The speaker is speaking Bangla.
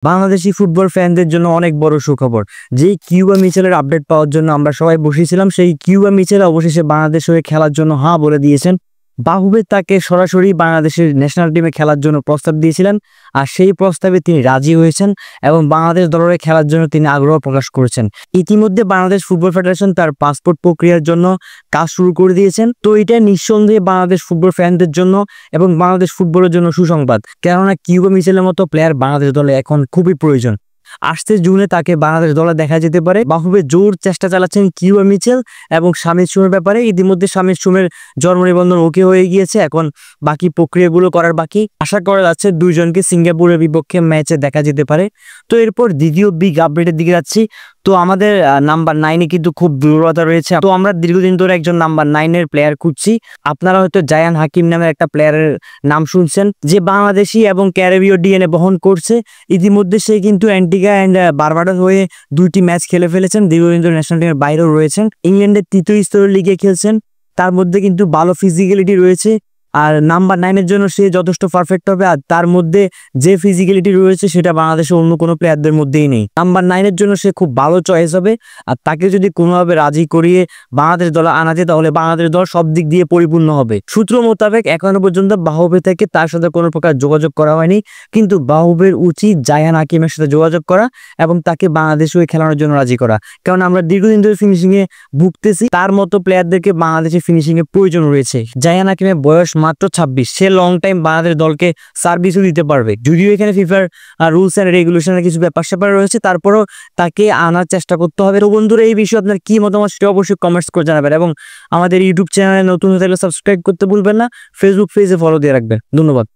বাংলাদেশি ফুটবল ফ্যানদের জন্য অনেক বড় সুখবর। যেই কিউবা মিচেলের আপডেট পাওয়ার জন্য আমরা সবাই বসেছিলাম, সেই কিউবা মিচেল অবশেষে বাংলাদেশ হয়ে খেলার জন্য হ্যাঁ বলে দিয়েছেন। বাহুবে তাকে সরাসরি বাংলাদেশের ন্যাশনাল টিমে খেলার জন্য প্রস্তাব দিয়েছিলেন, আর সেই প্রস্তাবে তিনি রাজি হয়েছেন এবং বাংলাদেশ দলের খেলার জন্য তিনি আগ্রহ প্রকাশ করেছেন। ইতিমধ্যে বাংলাদেশ ফুটবল ফেডারেশন তার পাসপোর্ট প্রক্রিয়ার জন্য কাজ শুরু করে দিয়েছেন। তো এটা নিঃসন্দেহে বাংলাদেশ ফুটবল ফ্যানদের জন্য এবং বাংলাদেশ ফুটবলের জন্য সুসংবাদ, কেননা কিউবা মিচেলের মতো প্লেয়ার বাংলাদেশ দলে এখন খুবই প্রয়োজন। আসছে জুনে তাকে বাংলাদেশ দলে দেখা যেতে পারে। বাহুবে জোর চেষ্টা চালাচ্ছেন কিউবা মিচেল এবং শামির সুমের ব্যাপারে। ইতিমধ্যে শামির সুমের জন্ম নিবন্ধন ওকে হয়ে গিয়েছে, এখন বাকি প্রক্রিয়াগুলো করার বাকি। আশা করা যাচ্ছে দুইজনকে সিঙ্গাপুরের বিপক্ষে ম্যাচে দেখা যেতে পারে। তো এরপর দ্বিতীয় বিগ আপডেটের দিকে যাচ্ছি। তো আমাদের নাম্বার 9-এ কিন্তু খুব দুর্বলতা রয়েছে। তো আমরা দীর্ঘদিন ধরে একজন নাম্বার 9-এর প্লেয়ার খুঁজছি। আপনারা হয়তো জায়ান হাকিম নামের একটা প্লেয়ারের নাম শুনছেন, যে বাংলাদেশি এবং ক্যারিবীয় ডিএনএ বহন করছে। ইতিমধ্যে সে কিন্তু অ্যান্টিগা অ্যান্ড বারবাডোস হয়ে 2টি ম্যাচ খেলে ফেলেছেন, দীর্ঘদিন ধরে ন্যাশনাল টিমের বাইরেও রয়েছেন। ইংল্যান্ডের তৃতীয় স্তরের লিগে খেলছেন, তার মধ্যে কিন্তু ভালো ফিজিক্যালিটি রয়েছে। আর নাম্বার 9-এর জন্য সে যথেষ্ট পারফেক্ট হবে। আর তার মধ্যে যে ফিজিক্যালিটি রয়েছে সেটা বাংলাদেশের অন্য কোনো প্লেয়ারদের মধ্যেই নেই। নাম্বার 9-এর জন্য সে খুব ভালো চয়েস হবে। আর তাকে যদি কোনোভাবে রাজি করিয়ে বাংলাদেশ দলে আনা যায়, তাহলে বাংলাদেশ দল সব দিক দিয়ে পরিপূর্ণ হবে। সূত্র মোতাবেক এখনো পর্যন্ত বাহুবে থেকে তার সাথে কোনো প্রকার যোগাযোগ করা হয়নি, কিন্তু বাহুবের উচিত জায়ান হাকিমের সাথে যোগাযোগ করা এবং তাকে বাংলাদেশ হয়ে খেলানোর জন্য রাজি করা। কারণ আমরা দীর্ঘদিন ধরে ফিনিশিংয়ে ভুগতেছি, তার মতো প্লেয়ারদেরকে বাংলাদেশের ফিনিশিংয়ে প্রয়োজন রয়েছে। জায়ান হাকিমের বয়স মাত্র 26, সে লং টাইম বাংলাদেশ দলকে সার্ভিসও দিতে পারবে। যদিও এখানে ফিফার রুলস এন্ড রেগুলেশনের কিছু ব্যাপার স্যাপার রয়েছে, তারপরও তাকে আনার চেষ্টা করতে হবে। তো বন্ধুরা, এই বিষয়ে আপনার কি মতামত সেটা অবশ্যই কমেন্টস করে জানাবেন এবং আমাদের ইউটিউব চ্যানেলে নতুন হতে হলে সাবস্ক্রাইব করতে ভুলবেন না। ফেসবুক পেজে ফলো দিয়ে রাখবেন। ধন্যবাদ।